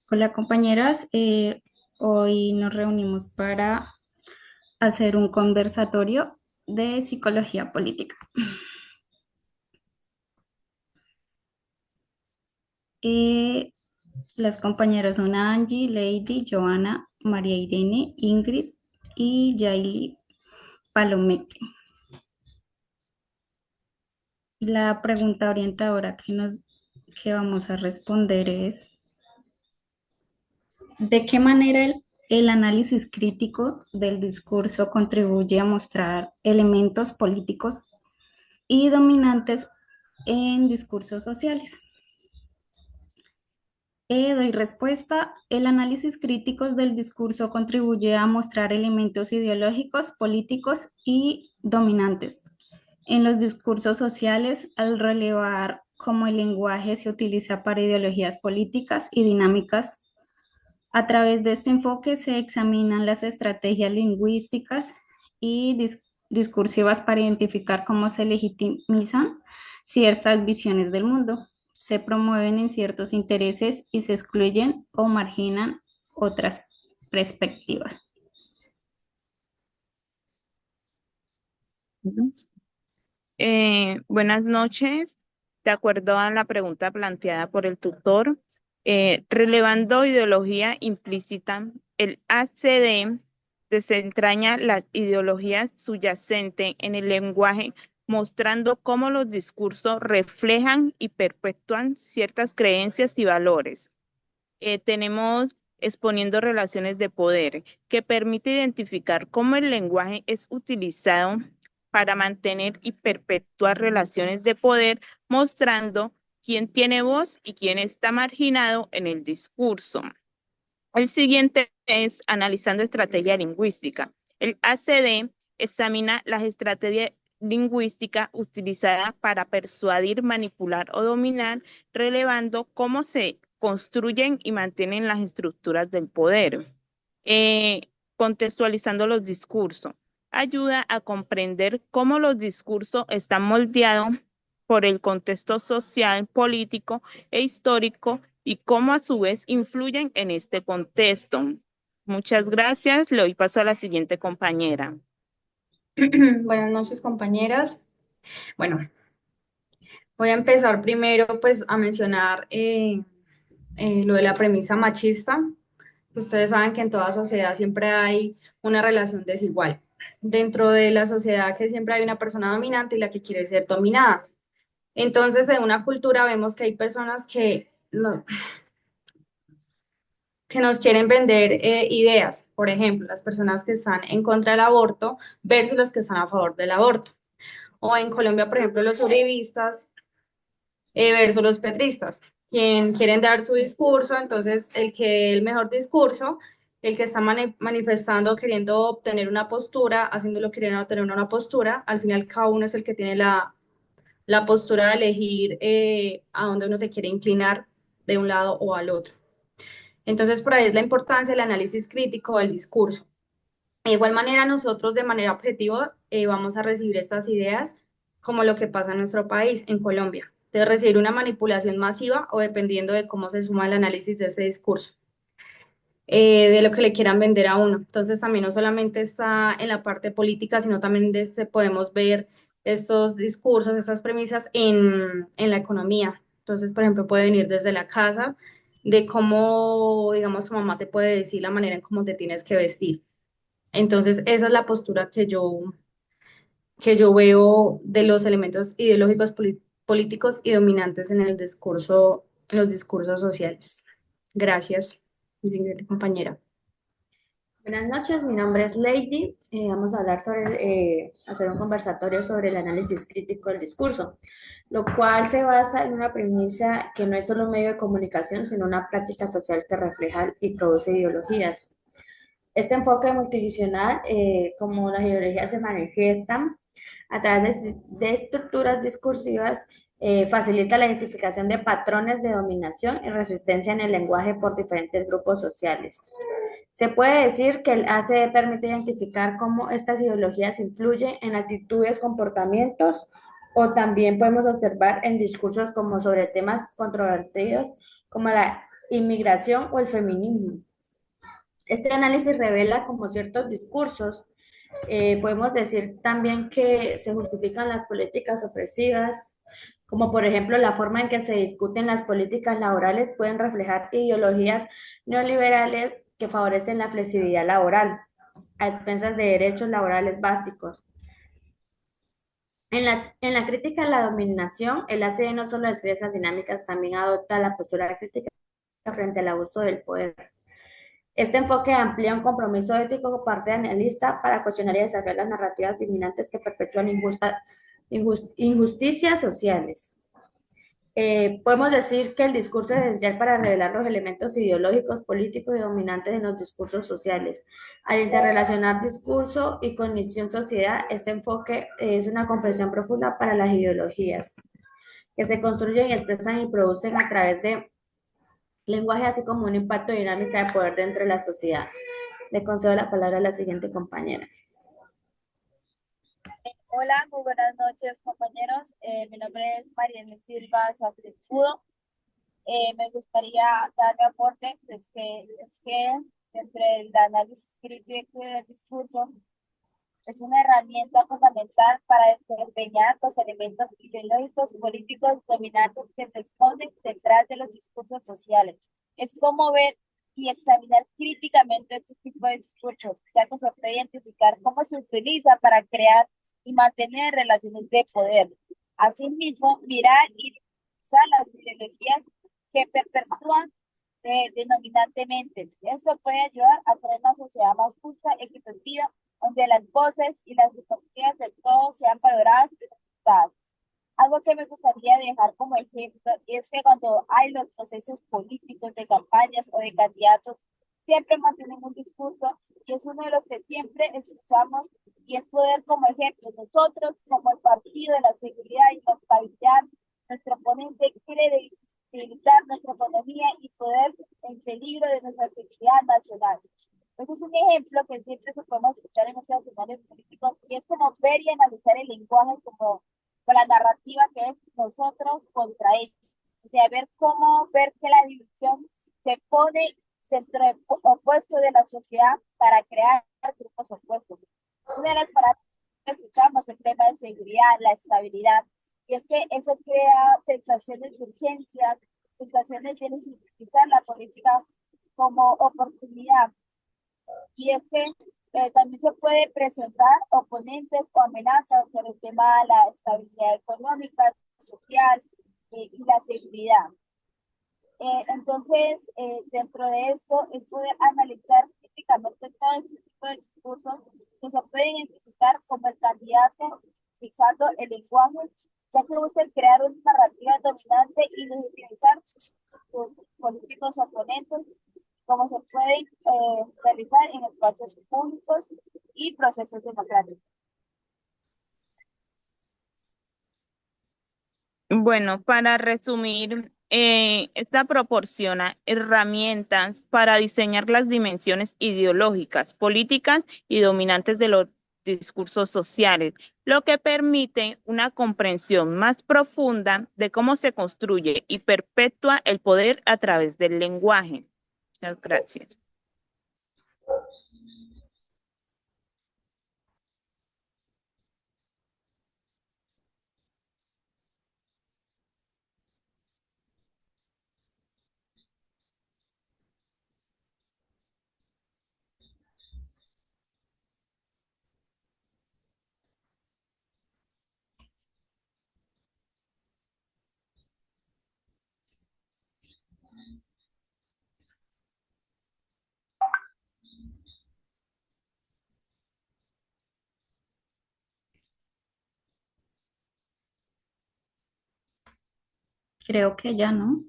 Hola compañeras, hoy nos reunimos para hacer un conversatorio de psicología política. Eh, las compañeras son Angie, Lady, Joana, María Irene, Ingrid y Yaili Palomeque. La pregunta orientadora que vamos a responder es: ¿de qué manera el análisis crítico del discurso contribuye a mostrar elementos políticos y dominantes en discursos sociales? Doy respuesta. El análisis crítico del discurso contribuye a mostrar elementos ideológicos, políticos y dominantes en los discursos sociales al relevar cómo el lenguaje se utiliza para ideologías políticas y dinámicas. A través de este enfoque se examinan las estrategias lingüísticas y discursivas para identificar cómo se legitimizan ciertas visiones del mundo, se promueven en ciertos intereses y se excluyen o marginan otras perspectivas. Ujú. Buenas noches. De acuerdo a la pregunta planteada por el tutor, relevando ideología implícita, el ACD desentraña las ideologías subyacentes en el lenguaje, mostrando cómo los discursos reflejan y perpetúan ciertas creencias y valores. Tenemos exponiendo relaciones de poder, que permite identificar cómo el lenguaje es utilizado para mantener y perpetuar relaciones de poder, mostrando quién tiene voz y quién está marginado en el discurso. El siguiente es analizando estrategia lingüística. El ACD examina las estrategias lingüísticas utilizadas para persuadir, manipular o dominar, relevando cómo se construyen y mantienen las estructuras del poder. Eh, Contextualizando los discursos. Ayuda a comprender cómo los discursos están moldeados por el contexto social, político e histórico y cómo a su vez influyen en este contexto. Muchas gracias. Le doy paso a la siguiente compañera. Buenas noches, compañeras. Bueno, voy a empezar primero pues a mencionar lo de la premisa machista. Ustedes saben que en toda sociedad siempre hay una relación desigual. Dentro de la sociedad que siempre hay una persona dominante y la que quiere ser dominada. Entonces, en una cultura vemos que hay personas que, no, que nos quieren vender ideas. Por ejemplo, las personas que están en contra del aborto versus las que están a favor del aborto. O en Colombia, por ejemplo, los uribistas versus los petristas, quien quieren dar su discurso, entonces el que el mejor discurso, el que está manifestando, queriendo obtener una postura, haciéndolo queriendo obtener una postura, al final cada uno es el que tiene la postura de elegir a dónde uno se quiere inclinar de un lado o al otro. Entonces, por ahí es la importancia del análisis crítico del discurso. De igual manera, nosotros de manera objetiva vamos a recibir estas ideas como lo que pasa en nuestro país, en Colombia, de recibir una manipulación masiva o dependiendo de cómo se suma el análisis de ese discurso, de lo que le quieran vender a uno. Entonces, también no solamente está en la parte política, sino también podemos ver estos discursos, estas premisas en la economía. Entonces, por ejemplo, puede venir desde la casa, de cómo, digamos, tu mamá te puede decir la manera en cómo te tienes que vestir. Entonces, esa es la postura que yo veo de los elementos ideológicos, políticos y dominantes en el discurso, en los discursos sociales. Gracias, mi señora compañera. Buenas noches, mi nombre es Lady. Vamos a hablar sobre hacer un conversatorio sobre el análisis crítico del discurso, lo cual se basa en una premisa que no es solo un medio de comunicación, sino una práctica social que refleja y produce ideologías. Este enfoque multidimensional, como las ideologías se manifiestan a través de estructuras discursivas, facilita la identificación de patrones de dominación y resistencia en el lenguaje por diferentes grupos sociales. Se puede decir que el ACE permite identificar cómo estas ideologías influyen en actitudes, comportamientos, o también podemos observar en discursos como sobre temas controvertidos, como la inmigración o el feminismo. Este análisis revela como ciertos discursos. Podemos decir también que se justifican las políticas opresivas, como por ejemplo la forma en que se discuten las políticas laborales pueden reflejar ideologías neoliberales que favorecen la flexibilidad laboral a expensas de derechos laborales básicos. En la crítica a la dominación, el ACE no solo describe esas dinámicas, también adopta la postura crítica frente al abuso del poder. Este enfoque amplía un compromiso ético por parte de analista para cuestionar y desafiar las narrativas dominantes que perpetúan injusticias sociales. Podemos decir que el discurso es esencial para revelar los elementos ideológicos, políticos y dominantes en los discursos sociales. Al interrelacionar discurso y cognición sociedad, este enfoque es una comprensión profunda para las ideologías, que se construyen y expresan y producen a través de lenguaje, así como un impacto dinámica de poder dentro de la sociedad. Le concedo la palabra a la siguiente compañera. Hola, muy buenas noches, compañeros. Mi nombre es Mariana Silva Satrifudo. Me gustaría dar mi aporte, es que entre el análisis crítico del discurso es una herramienta fundamental para desempeñar los elementos ideológicos y políticos dominantes que se esconden detrás de los discursos sociales. Es como ver y examinar críticamente este tipo de discursos, ya que se puede identificar cómo se utiliza para crear y mantener relaciones de poder. Asimismo, mirar y analizar las ideologías que perpetúan denominantemente. Esto puede ayudar a crear una sociedad más justa, equitativa, donde las voces y las ideologías de todos sean valoradas y respetadas. Algo que me gustaría dejar como ejemplo es que cuando hay los procesos políticos de campañas o de candidatos, siempre mantienen un discurso y es uno de los que siempre escuchamos y es poder como ejemplo. Nosotros, como el Partido de la Seguridad y la Estabilidad, nuestro oponente quiere debilitar nuestra economía y poder en peligro de nuestra seguridad nacional. Ese es un ejemplo que siempre se podemos escuchar en nuestros escenarios políticos y es como ver y analizar el lenguaje como con la narrativa que es nosotros contra ellos. O sea, ver cómo ver que la división se pone dentro del opuesto de la sociedad para crear grupos opuestos. Una de las palabras que escuchamos el tema de seguridad, la estabilidad, y es que eso crea sensaciones de urgencia, sensaciones de utilizar la política como oportunidad. Y es que también se puede presentar oponentes o amenazas sobre el tema de la estabilidad económica, social y la seguridad. Entonces, dentro de esto es poder analizar críticamente todo este tipo de discursos que se pueden identificar como el candidato fixando el lenguaje, ya que busca crear una narrativa dominante y legitimizar sus políticos oponentes, como se puede realizar en espacios públicos y procesos democráticos. Bueno, para resumir, esta proporciona herramientas para diseñar las dimensiones ideológicas, políticas y dominantes de los discursos sociales, lo que permite una comprensión más profunda de cómo se construye y perpetúa el poder a través del lenguaje. Muchas gracias. Creo que ya no.